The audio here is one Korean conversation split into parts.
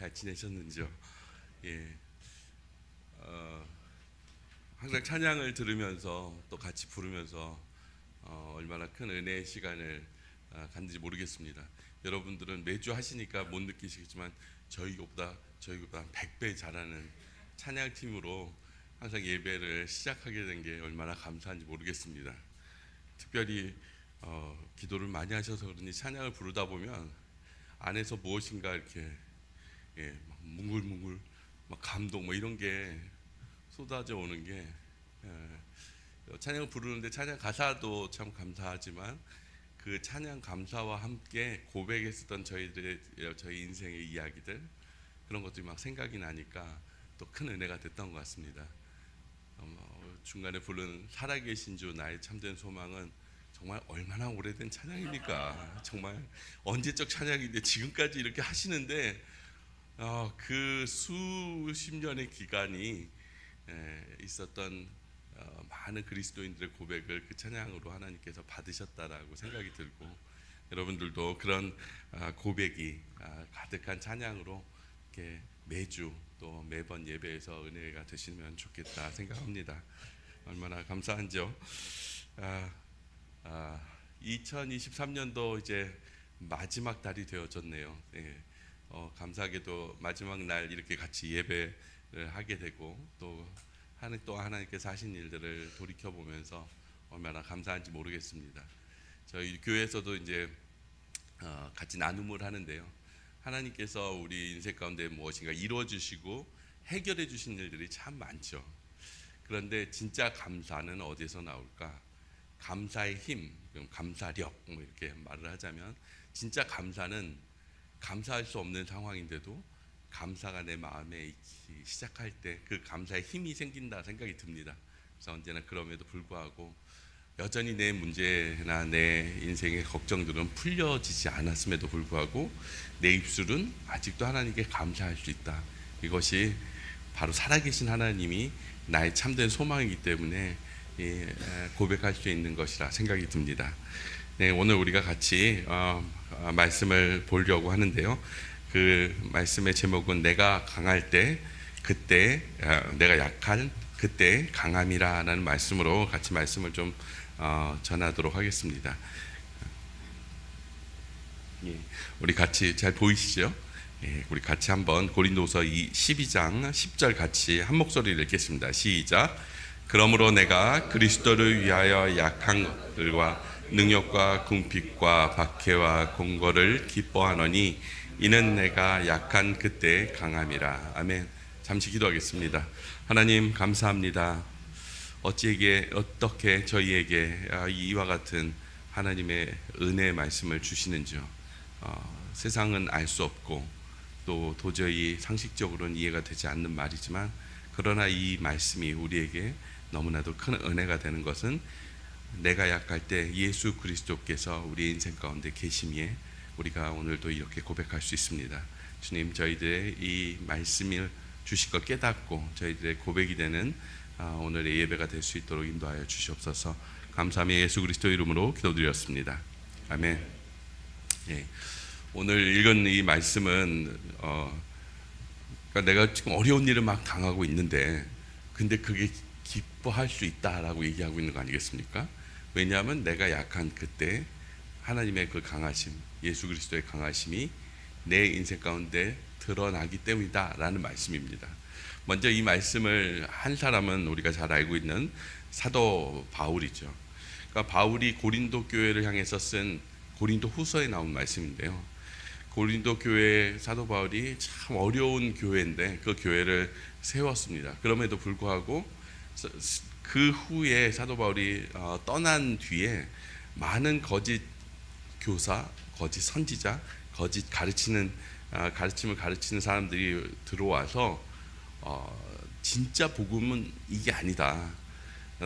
잘 지내셨는지요? 예, 항상 찬양을 들으면서 또 같이 부르면서 얼마나 큰 은혜의 시간을 갖는지 모르겠습니다. 여러분들은 매주 하시니까 못 느끼시겠지만 저희보다 한 100배 잘하는 찬양팀으로 항상 예배를 시작하게 된 게 얼마나 감사한지 모르겠습니다. 특별히 기도를 많이 하셔서 그런지 찬양을 부르다 보면 안에서 무엇인가 이렇게 막 뭉글뭉글 막 감동 뭐 이런 게 쏟아져 오는 게 찬양을 부르는데 찬양 가사도 참 감사하지만 그 찬양 감사와 함께 고백했었던 저희 인생의 이야기들 그런 것들이 막 생각이 나니까 또 큰 은혜가 됐던 것 같습니다. 중간에 부른 살아계신 주 나의 참된 소망은 정말 얼마나 오래된 찬양입니까? 정말 언제적 찬양인데 지금까지 이렇게 하시는데 그 수십 년의 기간이 있었던 많은 그리스도인들의 고백을 그 찬양으로 하나님께서 받으셨다라고 생각이 들고 여러분들도 그런 고백이 가득한 찬양으로 이렇게 매주 또 매번 예배에서 은혜가 되시면 좋겠다 생각합니다. 얼마나 감사한지요. 2023년도 이제 마지막 달이 되어졌네요. 감사하게도 마지막 날 이렇게 같이 예배를 하게 되고 또 하나님께서 하신 일들을 돌이켜 보면서 얼마나 감사한지 모르겠습니다. 저희 교회에서도 이제 같이 나눔을 하는데요. 하나님께서 우리 인생 가운데 무엇인가 이루어 주시고 해결해 주신 일들이 참 많죠. 그런데 진짜 감사는 어디서 나올까? 감사의 힘, 감사력 뭐 이렇게 말을 하자면 진짜 감사는 감사할 수 없는 상황인데도 감사가 내 마음에 있기 시작할 때 그 감사의 힘이 생긴다 생각이 듭니다. 그래서 언제나 그럼에도 불구하고 여전히 내 문제나 내 인생의 걱정들은 풀려지지 않았음에도 불구하고 내 입술은 아직도 하나님께 감사할 수 있다. 이것이 바로 살아계신 하나님이 나의 참된 소망이기 때문에 고백할 수 있는 것이라 생각이 듭니다. 네, 오늘 우리가 같이 말씀을 보려고 하는데요. 그 말씀의 제목은 내가 강할 때 그때 내가 약한 그때 강함이라는 말씀으로 같이 말씀을 좀 전하도록 하겠습니다. 우리 같이 잘 보이시죠? 우리 같이 한번 고린도서 12장 10절 같이 한 목소리를 읽겠습니다. 시작. 그러므로 내가 그리스도를 위하여 약한 것들과 능력과 궁핍과 박해와 공고를 기뻐하노니 이는 내가 약한 그때 강함이라. 아멘. 잠시 기도하겠습니다. 하나님 감사합니다. 어떻게 저희에게 이와 같은 하나님의 은혜의 말씀을 주시는지요. 세상은 알 수 없고 또 도저히 상식적으로는 이해가 되지 않는 말이지만 그러나 이 말씀이 우리에게 너무나도 큰 은혜가 되는 것은 내가 약할 때 예수 그리스도께서 우리 인생 가운데 계심에 우리가 오늘도 이렇게 고백할 수 있습니다. 주님, 저희들의 이 말씀을 주실 것 깨닫고 저희들의 고백이 되는 오늘의 예배가 될 수 있도록 인도하여 주시옵소서. 감사하며 예수 그리스도 이름으로 기도드렸습니다. 아멘. 오늘 읽은 이 말씀은 그러니까 내가 지금 어려운 일을 막 당하고 있는데 근데 그게 기뻐할 수 있다라고 얘기하고 있는 거 아니겠습니까? 왜냐하면 내가 약한 그때 하나님의 그 강하심, 예수 그리스도의 강하심이 내 인생 가운데 드러나기 때문이다 라는 말씀입니다. 먼저 이 말씀을 한 사람은 우리가 잘 알고 있는 사도 바울이죠. 그러니까 바울이 고린도 교회를 향해서 쓴 고린도 후서에 나온 말씀인데요. 고린도 교회 사도 바울이 참 어려운 교회인데 그 교회를 세웠습니다. 그럼에도 불구하고 그 후에 사도 바울이 떠난 뒤에 많은 거짓 교사, 거짓 선지자, 거짓 가르침을 가르치는 사람들이 들어와서 진짜 복음은 이게 아니다.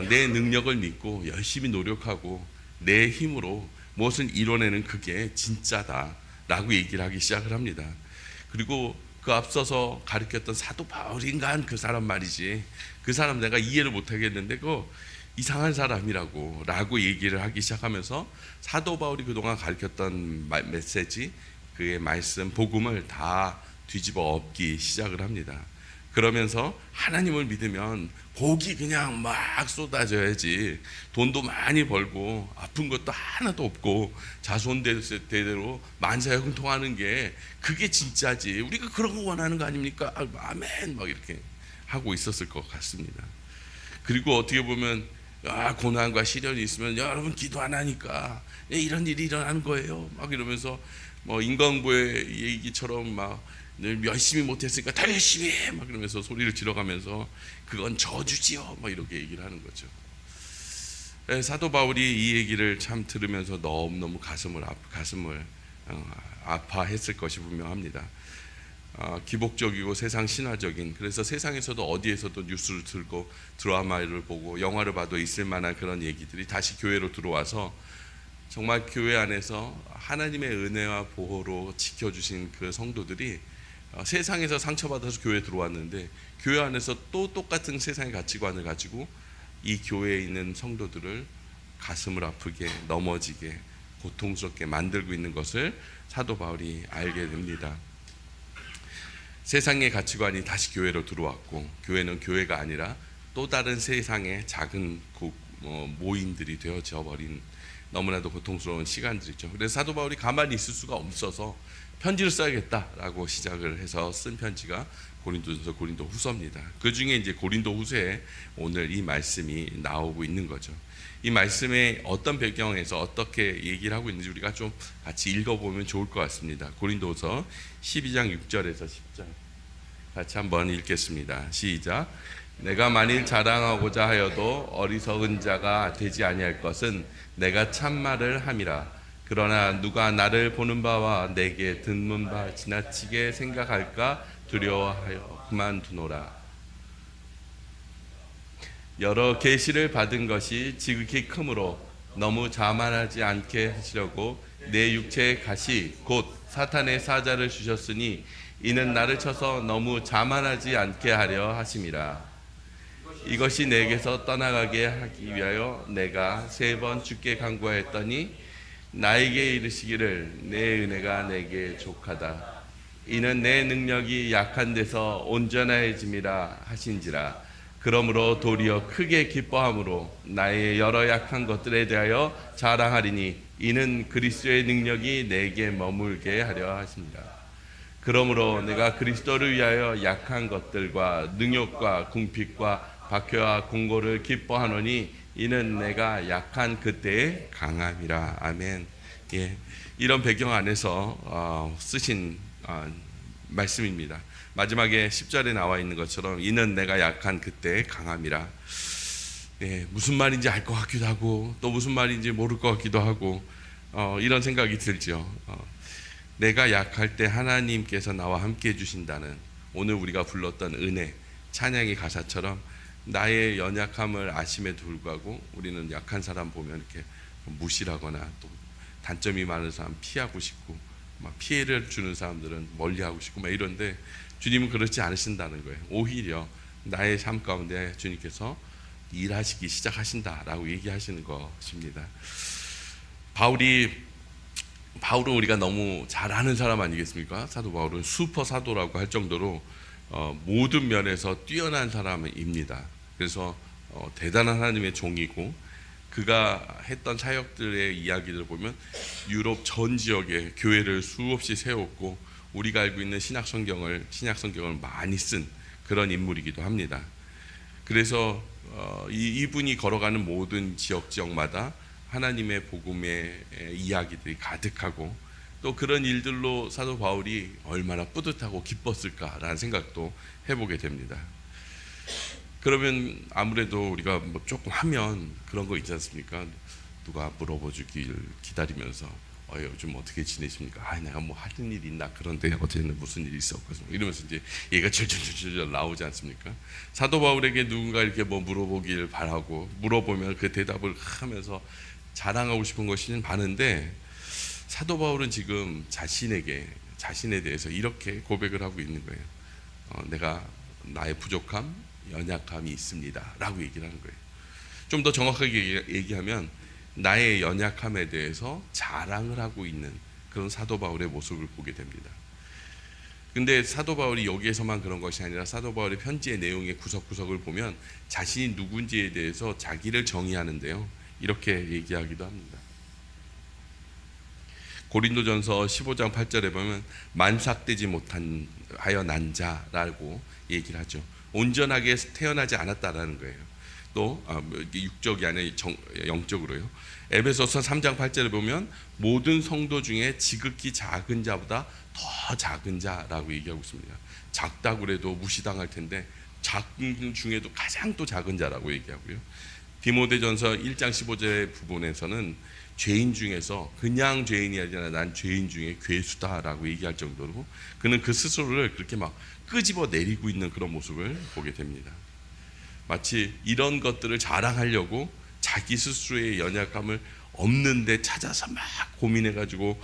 내 능력을 믿고 열심히 노력하고 내 힘으로 무엇을 이뤄내는 그게 진짜다 라고 얘기를 하기 시작을 합니다. 그리고 그 앞서서 가르쳤던 사도 바울인가 그 사람 말이지, 그 사람 내가 이해를 못하겠는데 그 이상한 사람이라고 라고 얘기를 하기 시작하면서 사도 바울이 그동안 가르쳤던 메시지, 그의 말씀, 복음을 다 뒤집어 엎기 시작을 합니다. 그러면서 하나님을 믿으면 복이 그냥 막 쏟아져야지, 돈도 많이 벌고 아픈 것도 하나도 없고 자손대대로 만사형통하는 게 그게 진짜지, 우리가 그런 거 원하는 거 아닙니까? 아멘 막 이렇게 하고 있었을 것 같습니다. 그리고 어떻게 보면 고난과 시련이 있으면 여러분 기도 안 하니까 이런 일이 일어나는 거예요 막 이러면서 뭐 인간보의 얘기처럼 막 늘 열심히 못했으니까 더 열심히 해 막 이러면서 소리를 질러가면서 그건 저주지요 막 이렇게 얘기를 하는 거죠. 사도 바울이 이 얘기를 참 들으면서 너무너무 가슴을 아파했을 것이 분명합니다. 기복적이고 세상 신화적인, 그래서 세상에서도 어디에서도 뉴스를 들고 드라마를 보고 영화를 봐도 있을 만한 그런 얘기들이 다시 교회로 들어와서 정말 교회 안에서 하나님의 은혜와 보호로 지켜주신 그 성도들이 세상에서 상처받아서 교회에 들어왔는데 교회 안에서 또 똑같은 세상의 가치관을 가지고 이 교회에 있는 성도들을 가슴을 아프게, 넘어지게, 고통스럽게 만들고 있는 것을 사도 바울이 알게 됩니다. 세상의 가치관이 다시 교회로 들어왔고 교회는 교회가 아니라 또 다른 세상의 작은 모임들이 되어져 버린 너무나도 고통스러운 시간들이죠. 그래서 사도 바울이 가만히 있을 수가 없어서 편지를 써야겠다라고 시작을 해서 쓴 편지가 고린도전서, 고린도후서입니다. 그 중에 이제 고린도후서에 오늘 이 말씀이 나오고 있는 거죠. 이 말씀의 어떤 배경에서 어떻게 얘기를 하고 있는지 우리가 좀 같이 읽어보면 좋을 것 같습니다. 고린도후서 12장 6절에서 10절 같이 한번 읽겠습니다. 시작. 내가 만일 자랑하고자 하여도 어리석은 자가 되지 아니할 것은 내가 참말을 함이라. 그러나 누가 나를 보는 바와 내게 듣는 바 지나치게 생각할까 두려워하여 그만두노라. 여러 계시를 받은 것이 지극히 크므로 너무 자만하지 않게 하시려고 내 육체의 가시 곧 사탄의 사자를 주셨으니 이는 나를 쳐서 너무 자만하지 않게 하려 하심이라. 이것이 내게서 떠나가게 하기 위하여 내가 3번 주께 간구하였더니 나에게 이르시기를 내 은혜가 내게 족하다. 이는 내 능력이 약한 데서 온전해짐이라 하신지라. 그러므로 도리어 크게 기뻐함으로 나의 여러 약한 것들에 대하여 자랑하리니 이는 그리스도의 능력이 내게 머물게 하려 하십니다. 그러므로 내가 그리스도를 위하여 약한 것들과 능욕과 궁핍과 박해와 공고를 기뻐하노니 이는 내가 약한 그때의 강함이라. 아멘. 예, 이런 배경 안에서 쓰신 말씀입니다. 마지막에 10절에 나와 있는 것처럼 이는 내가 약한 그때의 강함이라. 예, 무슨 말인지 알 것 같기도 하고 또 무슨 말인지 모를 것 같기도 하고 이런 생각이 들죠. 내가 약할 때 하나님께서 나와 함께 해주신다는, 오늘 우리가 불렀던 은혜, 찬양의 가사처럼 나의 연약함을 아심에도 불구하고 우리는 약한 사람 보면 이렇게 무시하거나 또 단점이 많은 사람 피하고 싶고 막 피해를 주는 사람들은 멀리하고 싶고 막 이런데 주님은 그렇지 않으신다는 거예요. 오히려 나의 삶 가운데 주님께서 일하시기 시작하신다라고 얘기하시는 것입니다. 바울은 우리가 너무 잘 아는 사람 아니겠습니까? 사도 바울은 슈퍼 사도라고 할 정도로 모든 면에서 뛰어난 사람입니다. 그래서 대단한 하나님의 종이고 그가 했던 사역들의 이야기들을 보면 유럽 전 지역에 교회를 수없이 세웠고 우리가 알고 있는 신약 성경을 많이 쓴 그런 인물이기도 합니다. 그래서 이분이 걸어가는 모든 지역마다 하나님의 복음의 이야기들이 가득하고 또 그런 일들로 사도 바울이 얼마나 뿌듯하고 기뻤을까라는 생각도 해보게 됩니다. 그러면 아무래도 우리가 뭐 조금 하면 그런 거 있지 않습니까? 누가 물어봐 주길 기다리면서 요즘 어떻게 지내십니까? 내가 뭐 하는 일 있나? 그런데 어제는 무슨 일이 있었거든요. 이러면서 이제 얘가 절절절절 나오지 않습니까? 사도 바울에게 누군가 이렇게 뭐 물어보길 바라고 물어보면 그 대답을 하면서 자랑하고 싶은 것이 많은데 사도 바울은 지금 자신에 대해서 이렇게 고백을 하고 있는 거예요. 내가 나의 부족함, 연약함이 있습니다 라고 얘기를 하는 거예요. 좀 더 정확하게 얘기하면 나의 연약함에 대해서 자랑을 하고 있는 그런 사도 바울의 모습을 보게 됩니다. 근데 사도 바울이 여기에서만 그런 것이 아니라 사도 바울의 편지의 내용의 구석구석을 보면 자신이 누군지에 대해서 자기를 정의하는데요. 이렇게 얘기하기도 합니다. 고린도전서 15장 8절에 보면 만삭되지 못한 하여 난 자라고 얘기를 하죠. 온전하게 태어나지 않았다라는 거예요. 또 육적이 아니라 영적으로요. 에베소서 3장 8절에 보면 모든 성도 중에 지극히 작은 자보다 더 작은 자라고 얘기하고 있습니다. 작다고 그래도 무시당할 텐데 작은 중에도 가장 또 작은 자라고 얘기하고요. 디모데전서 1장 15절 부분에서는 죄인 중에서 그냥 죄인이 아니라 난 죄인 중에 괴수다라고 얘기할 정도로 그는 그 스스로를 그렇게 막 끄집어 내리고 있는 그런 모습을 보게 됩니다. 마치 이런 것들을 자랑하려고 자기 스스로의 연약함을 없는데 찾아서 막 고민해가지고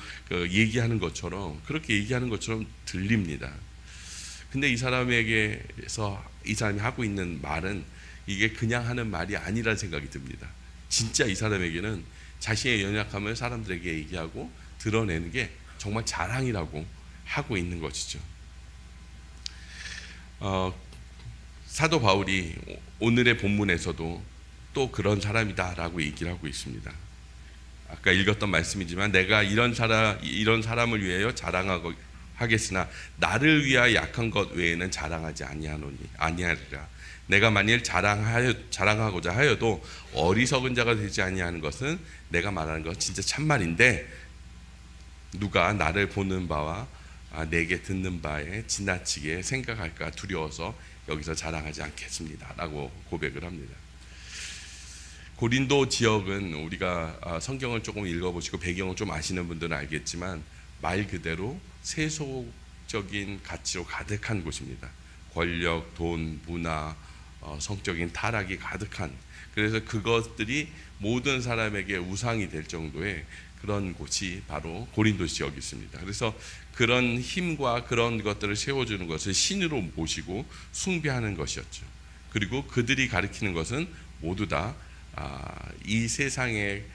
얘기하는 것처럼 그렇게 얘기하는 것처럼 들립니다. 근데 이 사람에게서 이 사람이 하고 있는 말은 이게 그냥 하는 말이 아니라는 생각이 듭니다. 진짜 이 사람에게는 자신의 연약함을 사람들에게 얘기하고 드러내는 게 정말 자랑이라고 하고 있는 것이죠. 사도 바울이 오늘의 본문에서도 또 그런 사람이다라고 얘기를 하고 있습니다. 아까 읽었던 말씀이지만 내가 이런 사람을 위하여 자랑하고 하겠으나 나를 위하여 약한 것 외에는 자랑하지 아니하리라. 내가 만일 자랑하고자 하여도 어리석은 자가 되지 아니하는 것은 내가 말하는 것 진짜 참말인데 누가 나를 보는 바와 내게 듣는 바에 지나치게 생각할까 두려워서 여기서 자랑하지 않겠습니다 라고 고백을 합니다. 고린도 지역은 우리가 성경을 조금 읽어보시고 배경을 좀 아시는 분들은 알겠지만 말 그대로 세속적인 가치로 가득한 곳입니다. 권력, 돈, 문화, 성적인 타락이 가득한, 그래서 그것들이 모든 사람에게 우상이 될 정도의 그런 곳이 바로 고린도 지역이 있습니다. 그래서 그런 힘과 그런 것들을 세워주는 것을 신으로 모시고 숭배하는 것이었죠. 그리고 그들이 가리키는 것은 모두 다 이 세상의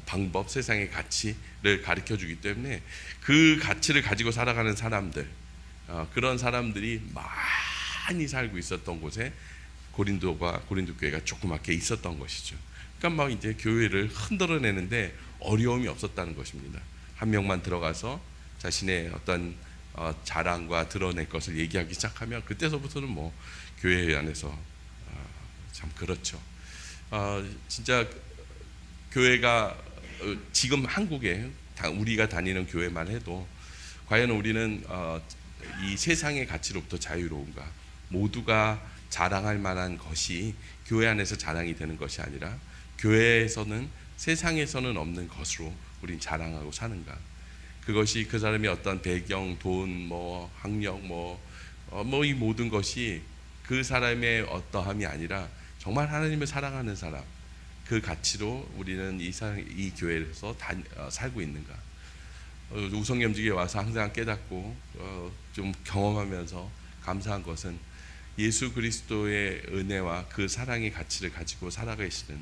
방법, 세상의 가치를 가르쳐주기 때문에 그 가치를 가지고 살아가는 사람들, 그런 사람들이 많이 살고 있었던 곳에 고린도 교회가 조그맣게 있었던 것이죠. 그러니까 막 이제 교회를 흔들어내는데 어려움이 없었다는 것입니다. 한 명만 들어가서 자신의 어떤 자랑과 드러낼 것을 얘기하기 시작하면 그때서부터는 뭐 교회 안에서 참 그렇죠. 진짜 교회가 지금 한국에 우리가 다니는 교회만 해도 과연 우리는 이 세상의 가치로부터 자유로운가? 모두가 자랑할 만한 것이 교회 안에서 자랑이 되는 것이 아니라 교회에서는 세상에서는 없는 것으로 우린 자랑하고 사는가? 그것이 그 사람의 어떤 배경, 돈, 학력, 이 모든 것이 그 사람의 어떠함이 아니라 정말 하나님을 사랑하는 사람, 그 가치로 우리는 이 교회에서 살고 있는가? 우성겸직에 와서 항상 깨닫고 좀 경험하면서 감사한 것은 예수 그리스도의 은혜와 그 사랑의 가치를 가지고 살아가시는,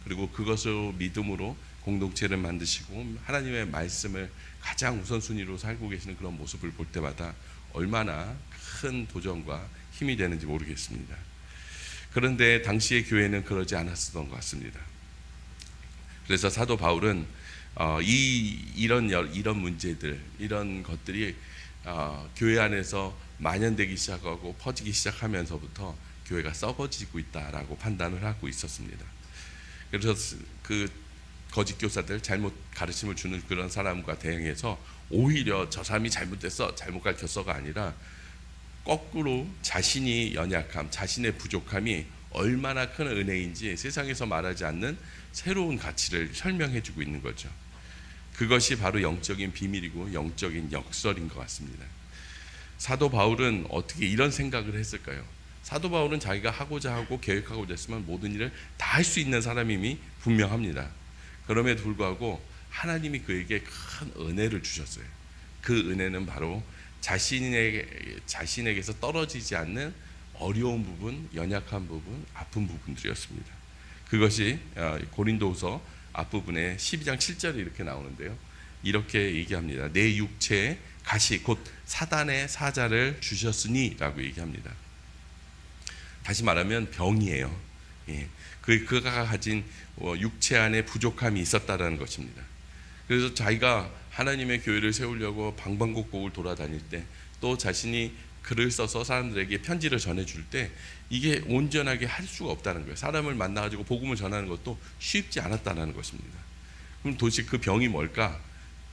그리고 그것을 믿음으로 공동체를 만드시고 하나님의 말씀을 가장 우선순위로 살고 계시는 그런 모습을 볼 때마다 얼마나 큰 도전과 힘이 되는지 모르겠습니다. 그런데 당시의 교회는 그러지 않았었던 것 같습니다. 그래서 사도 바울은 이런 문제들, 이런 것들이 교회 안에서 만연되기 시작하고 퍼지기 시작하면서부터 교회가 썩어지고 있다라고 판단을 하고 있었습니다. 그래서 그 거짓 교사들, 잘못 가르침을 주는 그런 사람과 대응해서 오히려 저 사람이 잘못됐어, 잘못 가르쳤어가 아니라 거꾸로 자신이 연약함, 자신의 부족함이 얼마나 큰 은혜인지 세상에서 말하지 않는 새로운 가치를 설명해주고 있는 거죠. 그것이 바로 영적인 비밀이고 영적인 역설인 것 같습니다. 사도 바울은 어떻게 이런 생각을 했을까요? 사도 바울은 자기가 하고자 하고 계획하고자 했으면 모든 일을 다 할 수 있는 사람임이 분명합니다. 그럼에도 불구하고 하나님이 그에게 큰 은혜를 주셨어요. 그 은혜는 바로 자신에게서 떨어지지 않는 어려운 부분, 연약한 부분, 아픈 부분들이었습니다. 그것이 고린도후서 앞부분에 12장 7절에 이렇게 나오는데요. 이렇게 얘기합니다. 내 육체에 가시 곧 사단의 사자를 주셨으니라고 얘기합니다. 다시 말하면 병이에요. 예. 그가 가진 육체 안에 부족함이 있었다라는 것입니다. 그래서 자기가 하나님의 교회를 세우려고 방방곡곡을 돌아다닐 때, 또 자신이 글을 써서 사람들에게 편지를 전해줄 때 이게 온전하게 할 수가 없다는 거예요. 사람을 만나가지고 복음을 전하는 것도 쉽지 않았다는 것입니다. 그럼 도대체 그 병이 뭘까?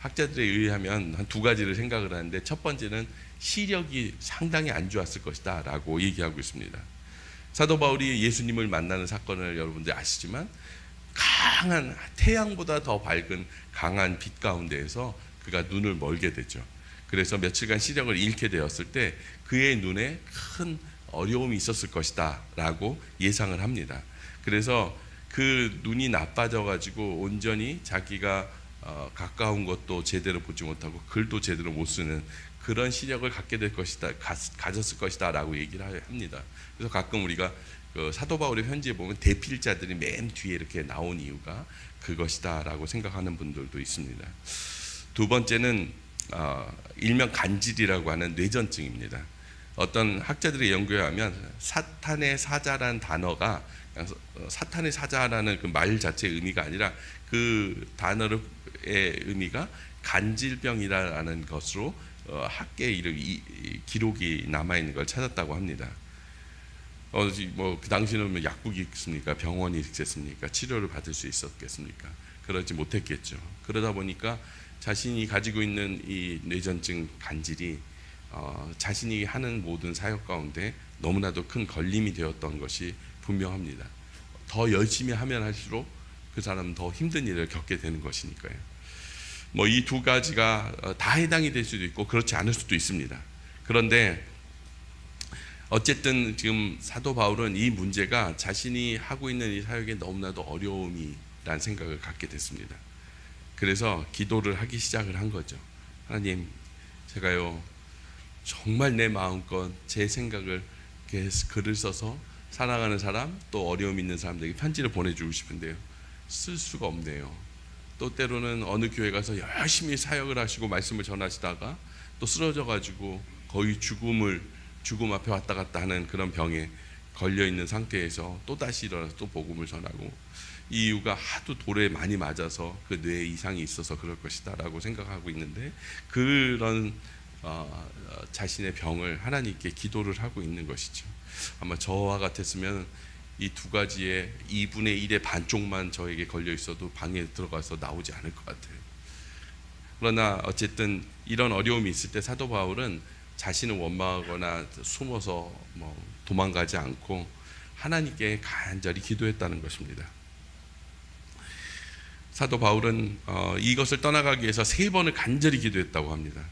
학자들에 의하면 한 두 가지를 생각을 하는데, 첫 번째는 시력이 상당히 안 좋았을 것이다 라고 얘기하고 있습니다. 사도 바울이 예수님을 만나는 사건을 여러분들 아시지만, 강한 태양보다 더 밝은 강한 빛 가운데에서 그가 눈을 멀게 되죠. 그래서 며칠간 시력을 잃게 되었을 때 그의 눈에 큰 어려움이 있었을 것이다 라고 예상을 합니다. 그래서 그 눈이 나빠져 가지고 온전히 자기가 가까운 것도 제대로 보지 못하고 글도 제대로 못 쓰는 그런 시력을 갖게 될 것이다, 가졌을 것이다 라고 얘기를 합니다. 그래서 가끔 우리가 그 사도 바울의 편지에 보면 대필자들이 맨 뒤에 이렇게 나온 이유가 그것이다 라고 생각하는 분들도 있습니다. 두 번째는 일명 간질이라고 하는 뇌전증입니다. 어떤 학자들의 연구에 하면 사탄의 사자라는 단어가, 사탄의 사자라는 그 말 자체의 의미가 아니라 그 단어의 의미가 간질병이라는 것으로 학계에 기록이 남아있는 걸 찾았다고 합니다. 그 당시에는 약국이 있습니까? 병원이 있겠습니까? 치료를 받을 수 있었겠습니까? 그러지 못했겠죠. 그러다 보니까 자신이 가지고 있는 이 뇌전증 간질이 자신이 하는 모든 사역 가운데 너무나도 큰 걸림이 되었던 것이 분명합니다. 더 열심히 하면 할수록 그 사람은 더 힘든 일을 겪게 되는 것이니까요. 이 두 가지가 다 해당이 될 수도 있고 그렇지 않을 수도 있습니다. 그런데 어쨌든 지금 사도 바울은 이 문제가 자신이 하고 있는 이 사역에 너무나도 어려움이라는 생각을 갖게 됐습니다. 그래서 기도를 하기 시작을 한 거죠. 하나님, 제가요 정말 내 마음껏 제 생각을 이렇게 글을 써서 사랑하는 사람, 또 어려움 있는 사람들에게 편지를 보내주고 싶은데요, 쓸 수가 없네요. 또 때로는 어느 교회 가서 열심히 사역을 하시고 말씀을 전하시다가 또 쓰러져 가지고 거의 죽음 앞에 왔다 갔다 하는 그런 병에 걸려 있는 상태에서 또 다시 일어나서 또 복음을 전하고, 이 이유가 하도 돌에 많이 맞아서 그 뇌에 이상이 있어서 그럴 것이다 라고 생각하고 있는데, 그런 자신의 병을 하나님께 기도를 하고 있는 것이죠. 아마 저와 같았으면 이 두 가지의 2분의 1의 반쪽만 저에게 걸려 있어도 방에 들어가서 나오지 않을 것 같아요. 그러나 어쨌든 이런 어려움이 있을 때 사도 바울은 자신을 원망하거나 숨어서 도망가지 않고 하나님께 간절히 기도했다는 것입니다. 사도 바울은 이것을 떠나가기 위해서 3번을 간절히 기도했다고 합니다.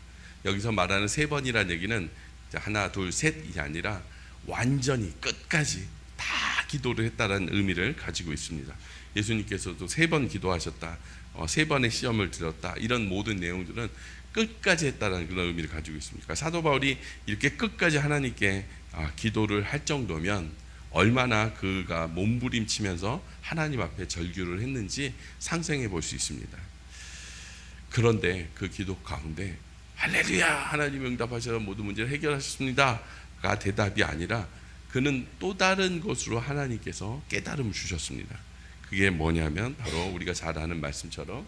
여기서 말하는 3번이라는 얘기는 하나, 둘, 셋이 아니라 완전히 끝까지 다 기도를 했다는 의미를 가지고 있습니다. 예수님께서도 3번 기도하셨다, 3번의 시험을 들었다, 이런 모든 내용들은 끝까지 했다는 그런 의미를 가지고 있습니다. 사도 바울이 이렇게 끝까지 하나님께 기도를 할 정도면 얼마나 그가 몸부림치면서 하나님 앞에 절규를 했는지 상상해 볼 수 있습니다. 그런데 그 기도 가운데 할렐루야, 하나님이 응답하셔서 모든 문제를 해결하셨습니다가 대답이 아니라 그는 또 다른 것으로 하나님께서 깨달음을 주셨습니다. 그게 뭐냐면 바로 우리가 잘 아는 말씀처럼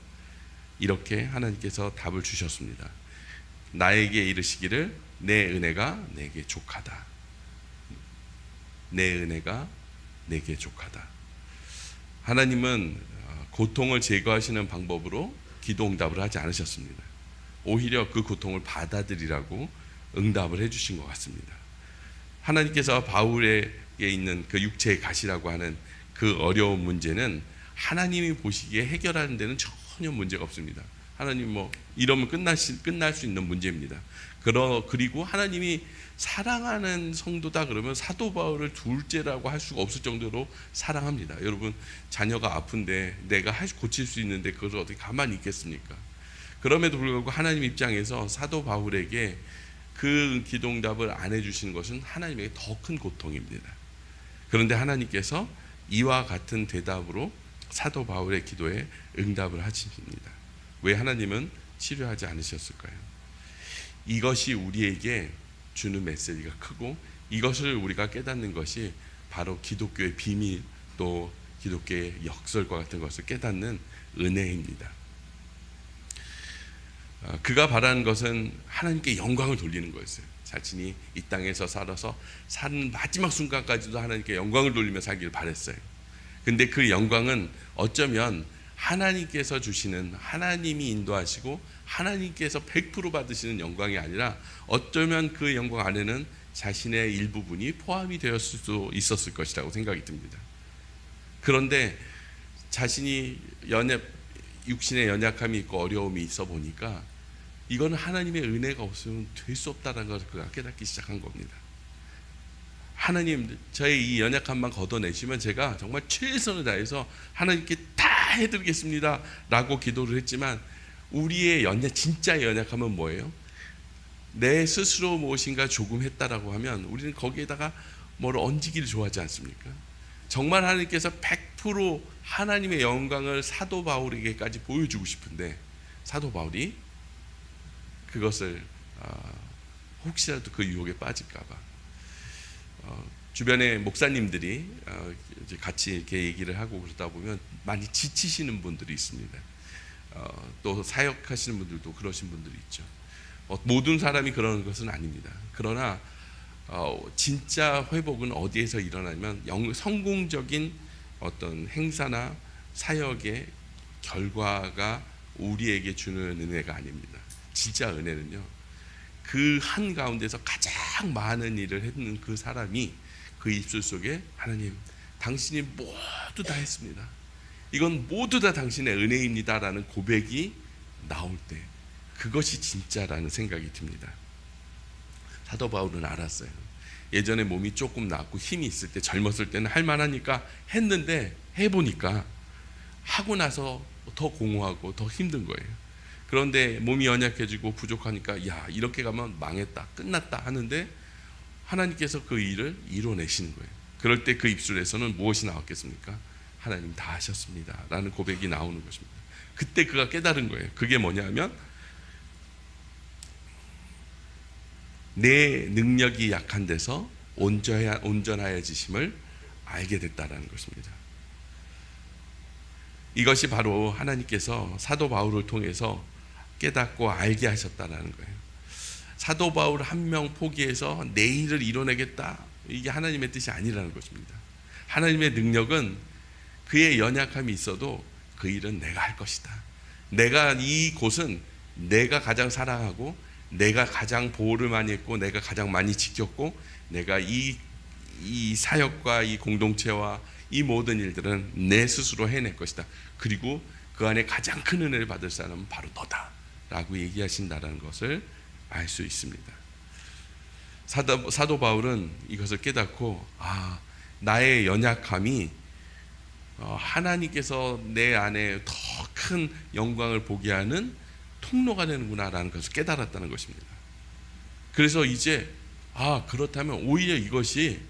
이렇게 하나님께서 답을 주셨습니다. 나에게 이르시기를 내 은혜가 내게 족하다. 내 은혜가 내게 족하다. 하나님은 고통을 제거하시는 방법으로 기도 응답을 하지 않으셨습니다. 오히려 그 고통을 받아들이라고 응답을 해주신 것 같습니다. 하나님께서 바울에게 있는 그 육체의 가시라고 하는 그 어려운 문제는 하나님이 보시기에 해결하는 데는 전혀 문제가 없습니다. 하나님 이러면 끝날 수 있는 문제입니다. 그리고 하나님이 사랑하는 성도다 그러면 사도 바울을 둘째라고 할 수가 없을 정도로 사랑합니다. 여러분, 자녀가 아픈데 내가 고칠 수 있는데 그걸 어떻게 가만히 있겠습니까? 그럼에도 불구하고 하나님 입장에서 사도 바울에게 그 기도응답을 안 해주시는 것은 하나님에게 더 큰 고통입니다. 그런데 하나님께서 이와 같은 대답으로 사도 바울의 기도에 응답을 하십니다. 왜 하나님은 치료하지 않으셨을까요? 이것이 우리에게 주는 메시지가 크고, 이것을 우리가 깨닫는 것이 바로 기독교의 비밀, 또 기독교의 역설과 같은 것을 깨닫는 은혜입니다. 그가 바라는 것은 하나님께 영광을 돌리는 거였어요. 자신이 이 땅에서 살아서 사는 마지막 순간까지도 하나님께 영광을 돌리며 살기를 바랬어요. 근데 그 영광은 어쩌면 하나님께서 주시는, 하나님이 인도하시고 하나님께서 100% 받으시는 영광이 아니라, 어쩌면 그 영광 안에는 자신의 일부분이 포함이 되었을 수도 있었을 것이라고 생각이 듭니다. 그런데 자신이 육신의 연약함이 있고 어려움이 있어 보니까 이건 하나님의 은혜가 없으면 될 수 없다는 것을 그가 깨닫기 시작한 겁니다. 하나님, 저의 이 연약함만 걷어내시면 제가 정말 최선을 다해서 하나님께 다 해드리겠습니다 라고 기도를 했지만, 우리의 진짜 연약함은 뭐예요? 내 스스로 무엇인가 조금 했다라고 하면 우리는 거기에다가 뭘 얹기를 좋아하지 않습니까? 정말 하나님께서 100% 하나님의 영광을 사도 바울에게까지 보여주고 싶은데, 사도 바울이 그것을 혹시라도 그 유혹에 빠질까봐 주변의 목사님들이 이제 같이 이렇게 얘기를 하고 그러다 보면 많이 지치시는 분들이 있습니다. 또 사역하시는 분들도 그러신 분들이 있죠. 모든 사람이 그러는 것은 아닙니다. 그러나 진짜 회복은 어디에서 일어나면 성공적인 어떤 행사나 사역의 결과가 우리에게 주는 은혜가 아닙니다. 진짜 은혜는요, 그 한가운데서 가장 많은 일을 했는 그 사람이 그 입술 속에 하나님, 당신이 모두 다 했습니다, 이건 모두 다 당신의 은혜입니다 라는 고백이 나올 때, 그것이 진짜라는 생각이 듭니다. 사도 바울은 알았어요. 예전에 몸이 조금 낫고 힘이 있을 때, 젊었을 때는 할만하니까 했는데, 해보니까 하고 나서 더 공허하고 더 힘든 거예요. 그런데 몸이 연약해지고 부족하니까 야, 이렇게 가면 망했다, 끝났다 하는데 하나님께서 그 일을 이뤄내시는 거예요. 그럴 때 그 입술에서는 무엇이 나왔겠습니까? 하나님 다 하셨습니다 라는 고백이 나오는 것입니다. 그때 그가 깨달은 거예요. 그게 뭐냐면, 내 능력이 약한 데서 온전하여지심을 알게 됐다라는 것입니다. 이것이 바로 하나님께서 사도 바울을 통해서 깨닫고 알게 하셨다라는 거예요. 사도 바울 한 명 포기해서 내 일을 이뤄내겠다, 이게 하나님의 뜻이 아니라는 것입니다. 하나님의 능력은 그의 연약함이 있어도 그 일은 내가 할 것이다. 내가 이 곳은 내가 가장 사랑하고, 내가 가장 보호를 많이 했고, 내가 가장 많이 지켰고, 내가 이 사역과 이 공동체와 이 모든 일들은 내 스스로 해낼 것이다. 그리고 그 안에 가장 큰 은혜를 받을 사람은 바로 너다 라고 얘기하신다는 것을 알 수 있습니다. 사도 바울은 이것을 깨닫고, 나의 연약함이 하나님께서 내 안에 더 큰 영광을 보게 하는 통로가 되는구나 라는 것을 깨달았다는 것입니다. 그래서 이제 그렇다면 오히려 이것이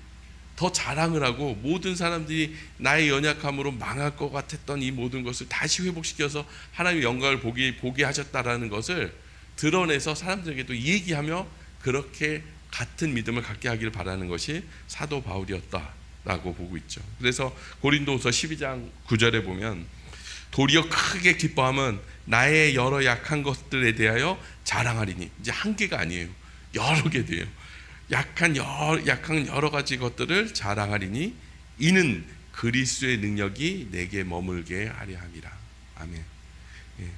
더 자랑을 하고, 모든 사람들이 나의 연약함으로 망할 것 같았던 이 모든 것을 다시 회복시켜서 하나님의 영광을 보게 하셨다라는 것을 드러내서 사람들에게도 얘기하며 그렇게 같은 믿음을 갖게 하기를 바라는 것이 사도 바울이었다라고 보고 있죠. 그래서 고린도후서 12장 9절에 보면, 도리어 크게 기뻐함은 나의 여러 약한 것들에 대하여 자랑하리니, 이제 한 개가 아니에요, 여러 개 돼요. 약한 여러 가지 것들을 자랑하리니 이는 그리스도의 능력이 내게 머물게 하려 함이라. 아멘. 예.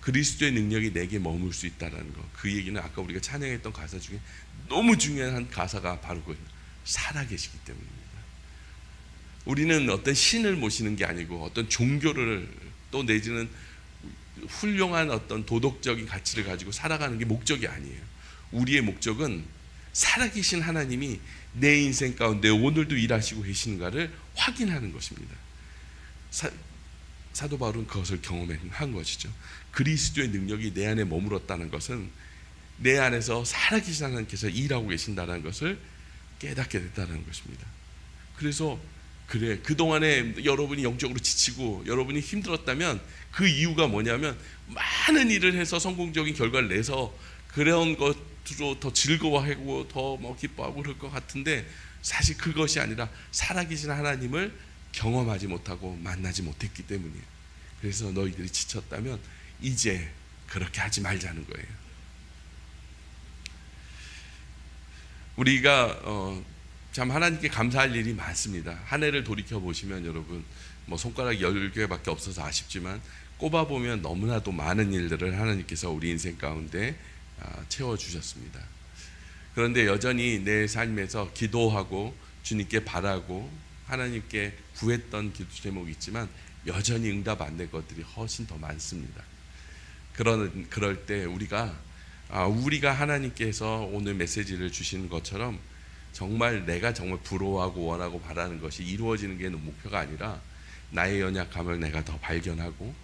그리스도의 능력이 내게 머물 수 있다라는 거, 그 얘기는 아까 우리가 찬양했던 가사 중에 너무 중요한 가사가 바로 그 살아계시기 때문입니다. 우리는 어떤 신을 모시는 게 아니고 어떤 종교를, 또 내지는 훌륭한 어떤 도덕적인 가치를 가지고 살아가는 게 목적이 아니에요. 우리의 목적은 살아계신 하나님이 내 인생 가운데 오늘도 일하시고 계시는가를 확인하는 것입니다. 사도 바울은 그것을 경험한 것이죠. 그리스도의 능력이 내 안에 머물었다는 것은 내 안에서 살아계신 하나님께서 일하고 계신다는 것을 깨닫게 됐다는 것입니다. 그래서 그동안에 여러분이 영적으로 지치고 여러분이 힘들었다면 그 이유가 뭐냐면, 많은 일을 해서 성공적인 결과를 내서 그런 것 더 즐거워하고 더 뭐 기뻐하고 그럴 것 같은데 사실 그것이 아니라 살아계신 하나님을 경험하지 못하고 만나지 못했기 때문이에요. 그래서 너희들이 지쳤다면 이제 그렇게 하지 말자는 거예요. 우리가 참 하나님께 감사할 일이 많습니다. 한 해를 돌이켜 보시면 여러분 뭐 손가락 10개밖에 없어서 아쉽지만 꼽아보면 너무나도 많은 일들을 하나님께서 우리 인생 가운데 채워주셨습니다. 그런데 여전히 내 삶에서 기도하고 주님께 바라고 하나님께 구했던 기도 제목이 있지만 여전히 응답 안 된 것들이 훨씬 더 많습니다. 그럴 때 우리가 하나님께서 오늘 메시지를 주시는 것처럼 정말 내가 정말 부러워하고 원하고 바라는 것이 이루어지는 게 목표가 아니라 나의 연약함을 내가 더 발견하고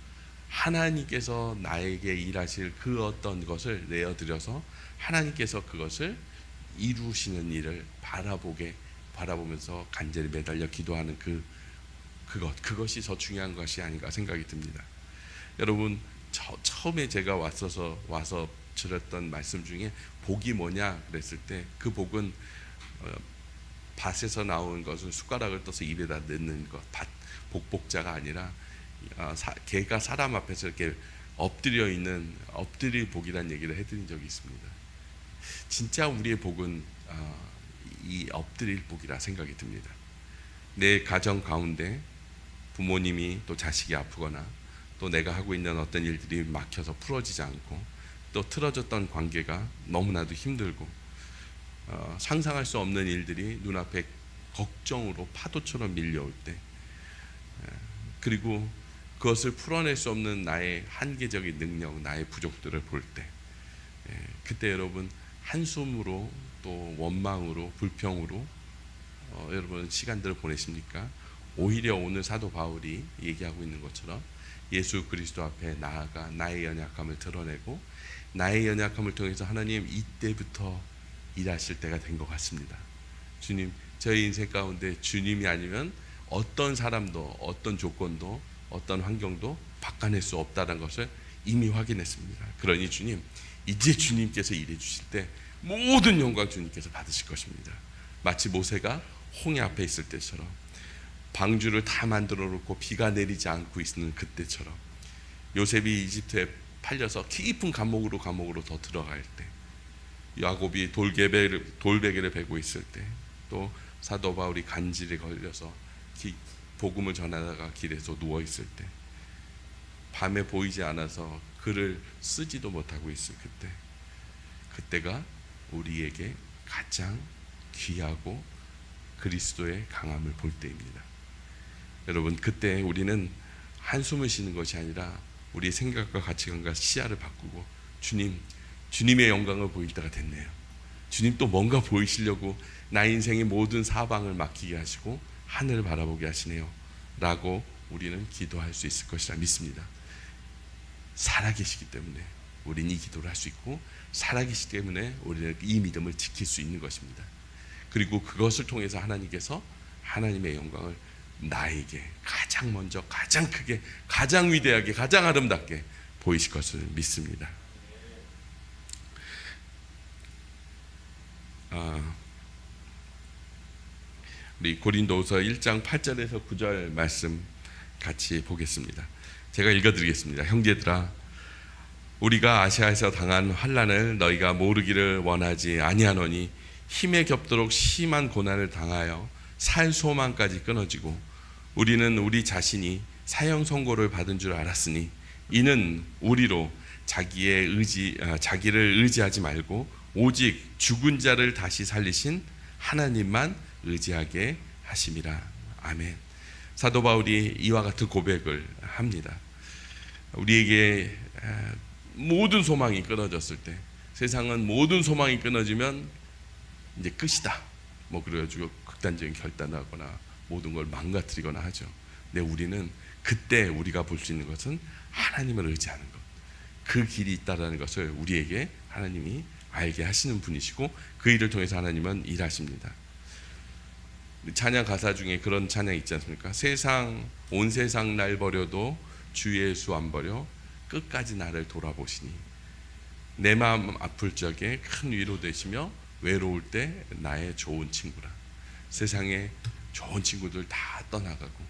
하나님께서 나에게 일하실 그 어떤 것을 내어드려서 하나님께서 그것을 이루시는 일을 바라보면서 간절히 매달려 기도하는 그것이 더 중요한 것이 아닌가 생각이 듭니다. 여러분 처음에 제가 와서 들었던 말씀 중에 복이 뭐냐 그랬을 때 그 복은 밭에서 나온 것은 숟가락을 떠서 입에다 넣는 것, 복복자가 아니라 개가 사람 앞에서 이렇게 엎드릴 복이라는 얘기를 해드린 적이 있습니다. 진짜 우리의 복은 이 엎드릴 복이라 생각이 듭니다. 내 가정 가운데 부모님이 또 자식이 아프거나 또 내가 하고 있는 어떤 일들이 막혀서 풀어지지 않고 또 틀어졌던 관계가 너무나도 힘들고 상상할 수 없는 일들이 눈앞에 걱정으로 파도처럼 밀려올 때 그리고 그것을 풀어낼 수 없는 나의 한계적인 능력, 나의 부족들을 볼 때 그때 여러분 한숨으로 또 원망으로 불평으로 여러분 시간들을 보내십니까? 오히려 오늘 사도 바울이 얘기하고 있는 것처럼 예수 그리스도 앞에 나아가 나의 연약함을 드러내고 나의 연약함을 통해서 하나님 이때부터 일하실 때가 된 것 같습니다. 주님, 저희 인생 가운데 주님이 아니면 어떤 사람도 어떤 조건도 어떤 환경도 바꿔낼 수 없다는 것을 이미 확인했습니다. 그러니 주님, 이제 주님께서 일해 주실 때 모든 영광 주님께서 받으실 것입니다. 마치 모세가 홍해 앞에 있을 때처럼 방주를 다 만들어 놓고 비가 내리지 않고 있는 그때처럼 요셉이 이집트에 팔려서 깊은 감옥으로 더 들어갈 때 야곱이 돌베개를 베고 있을 때 또 사도 바울이 간질에 걸려서 복음을 전하다가 길에서 누워 있을 때 밤에 보이지 않아서 글을 쓰지도 못하고 있을 그때가 우리에게 가장 귀하고 그리스도의 강함을 볼 때입니다. 여러분 그때 우리는 한숨을 쉬는 것이 아니라 우리의 생각과 가치관과 시야를 바꾸고 주님의 영광을 보일 때가 됐네요. 주님 또 뭔가 보이시려고 나 인생의 모든 사방을 맡기게 하시고 하늘을 바라보게 하시네요 라고 우리는 기도할 수 있을 것이라 믿습니다. 살아계시기 때문에 우리는 이 기도를 할 수 있고 살아계시기 때문에 우리는 이 믿음을 지킬 수 있는 것입니다. 그리고 그것을 통해서 하나님께서 하나님의 영광을 나에게 가장 먼저 가장 크게 가장 위대하게 가장 아름답게 보이실 것을 믿습니다. 우리 고린도후서 1장 8절에서 9절 말씀 같이 보겠습니다. 제가 읽어드리겠습니다. 형제들아, 우리가 아시아에서 당한 환난을 너희가 모르기를 원하지 아니하노니 힘에 겹도록 심한 고난을 당하여 살 소망까지 끊어지고 우리는 우리 자신이 사형 선고를 받은 줄 알았으니 이는 우리로 자기를 의지하지 말고 오직 죽은 자를 다시 살리신 하나님만 의지하게 하심이라. 아멘. 사도 바울이 이와 같은 고백을 합니다. 우리에게 모든 소망이 끊어졌을 때, 세상은 모든 소망이 끊어지면 이제 끝이다 뭐 그래가지고 극단적인 결단을 하거나 모든 걸 망가뜨리거나 하죠. 근데 우리는 그때 우리가 볼 수 있는 것은 하나님을 의지하는 것, 그 길이 있다라는 것을 우리에게 하나님이 알게 하시는 분이시고 그 일을 통해서 하나님은 일하십니다. 찬양 가사 중에 그런 찬양 있지 않습니까? 온 세상 날 버려도 주 예수 안 버려 끝까지 나를 돌아보시니 내 마음 아플 적에 큰 위로 되시며 외로울 때 나의 좋은 친구라. 세상에 좋은 친구들 다 떠나가고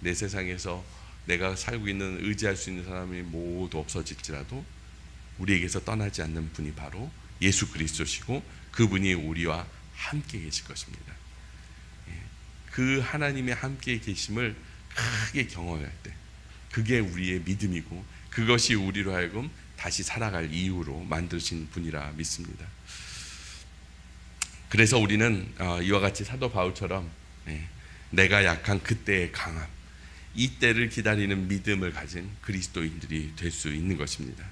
내 세상에서 내가 살고 있는 의지할 수 있는 사람이 모두 없어질지라도 우리에게서 떠나지 않는 분이 바로 예수 그리스도시고 그분이 우리와 함께 계실 것입니다. 그 하나님의 함께 계심을 크게 경험할 때 그게 우리의 믿음이고 그것이 우리로 하여금 다시 살아갈 이유로 만드신 분이라 믿습니다. 그래서 우리는 이와 같이 사도 바울처럼 내가 약한 그때의 강함, 이 때를 기다리는 믿음을 가진 그리스도인들이 될 수 있는 것입니다.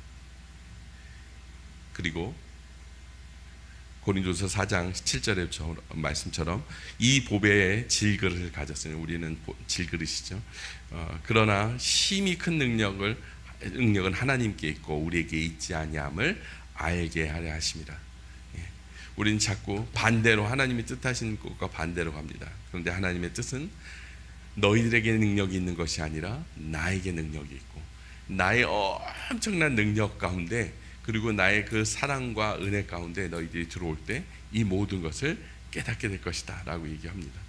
그리고 고린도서 4장 7절의 말씀처럼 이 보배의 질그릇을 가졌으니 우리는 질그릇이죠. 그러나 힘이 큰 능력은 하나님께 있고 우리에게 있지 아니함을 알게 하려 하심이라. 우리는 자꾸 반대로 하나님이 뜻하신 것과 반대로 갑니다. 그런데 하나님의 뜻은 너희들에게 능력이 있는 것이 아니라 나에게 능력이 있고 나의 엄청난 능력 가운데 그리고 나의 그 사랑과 은혜 가운데 너희들이 들어올 때 이 모든 것을 깨닫게 될 것이다 라고 얘기합니다.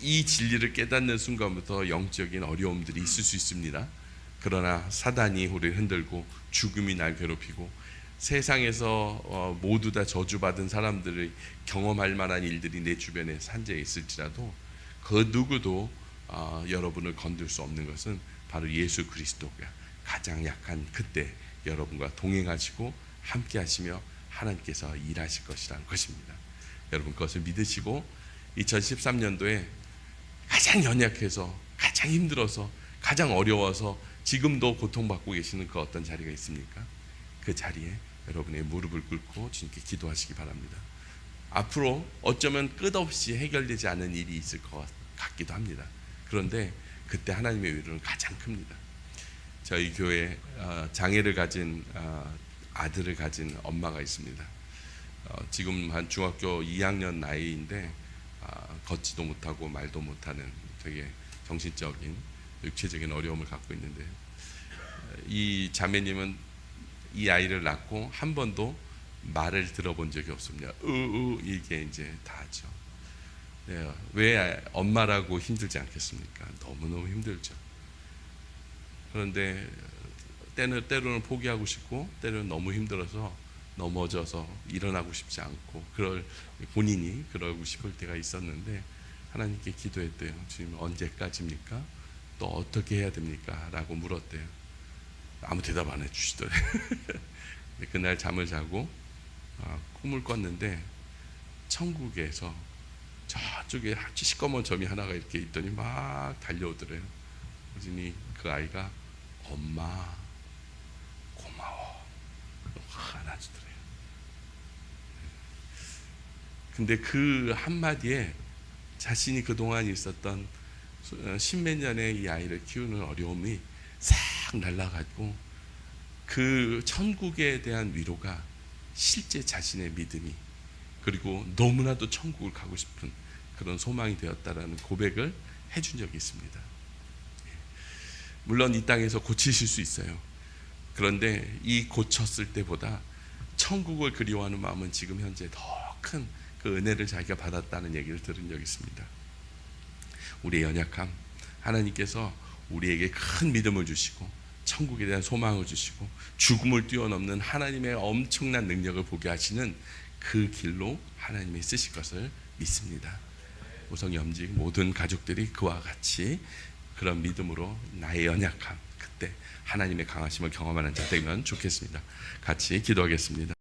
이 진리를 깨닫는 순간부터 영적인 어려움들이 있을 수 있습니다. 그러나 사단이 우리를 흔들고 죽음이 날 괴롭히고 세상에서 모두 다 저주받은 사람들이 경험할 만한 일들이 내 주변에 산재해 있을지라도 그 누구도 여러분을 건들 수 없는 것은 바로 예수 그리스도가 가장 약한 그때 여러분과 동행하시고 함께 하시며 하나님께서 일하실 것이라는 것입니다. 여러분 그것을 믿으시고 2013년도에 가장 연약해서 가장 힘들어서 가장 어려워서 지금도 고통받고 계시는 그 어떤 자리가 있습니까? 그 자리에 여러분의 무릎을 꿇고 주님께 기도하시기 바랍니다. 앞으로 어쩌면 끝없이 해결되지 않은 일이 있을 것 같기도 합니다. 그런데 그때 하나님의 위로는 가장 큽니다. 저희 교회에 장애를 가진 아들을 가진 엄마가 있습니다. 지금 한 중학교 2학년 나이인데 걷지도 못하고 말도 못하는 되게 정신적인 육체적인 어려움을 갖고 있는데 이 자매님은 이 아이를 낳고 한 번도 말을 들어본 적이 없습니다. 이게 이제 다 하죠. 네, 왜 엄마라고 힘들지 않겠습니까? 너무너무 힘들죠. 그런데 때로는 포기하고 싶고 때로는 너무 힘들어서 넘어져서 일어나고 싶지 않고 본인이 그러고 싶을 때가 있었는데 하나님께 기도했대요. 지금 언제까지입니까? 또 어떻게 해야 됩니까? 라고 물었대요. 아무 대답 안 해주시더래요. 그날 잠을 자고 꿈을 꿨는데 천국에서 저쪽에 아주 시꺼먼 점이 하나가 이렇게 있더니 막 달려오더래요. 그러니 그 아이가 엄마 고마워 안아주더래요. 근데 그 한마디에 자신이 그동안 있었던 십몇 년의 이 아이를 키우는 어려움이 싹 날아가고 그 천국에 대한 위로가 실제 자신의 믿음이 그리고 너무나도 천국을 가고 싶은 그런 소망이 되었다라는 고백을 해준 적이 있습니다. 물론 이 땅에서 고치실 수 있어요. 그런데 이 고쳤을 때보다 천국을 그리워하는 마음은 지금 현재 더 큰 그 은혜를 자기가 받았다는 얘기를 들은 적이 있습니다. 우리의 연약함, 하나님께서 우리에게 큰 믿음을 주시고 천국에 대한 소망을 주시고 죽음을 뛰어넘는 하나님의 엄청난 능력을 보게 하시는 그 길로 하나님이 쓰실 것을 믿습니다. 우성 염직 모든 가족들이 그와 같이 그런 믿음으로 나의 연약함 그때 하나님의 강하심을 경험하는 자 되면 좋겠습니다. 같이 기도하겠습니다.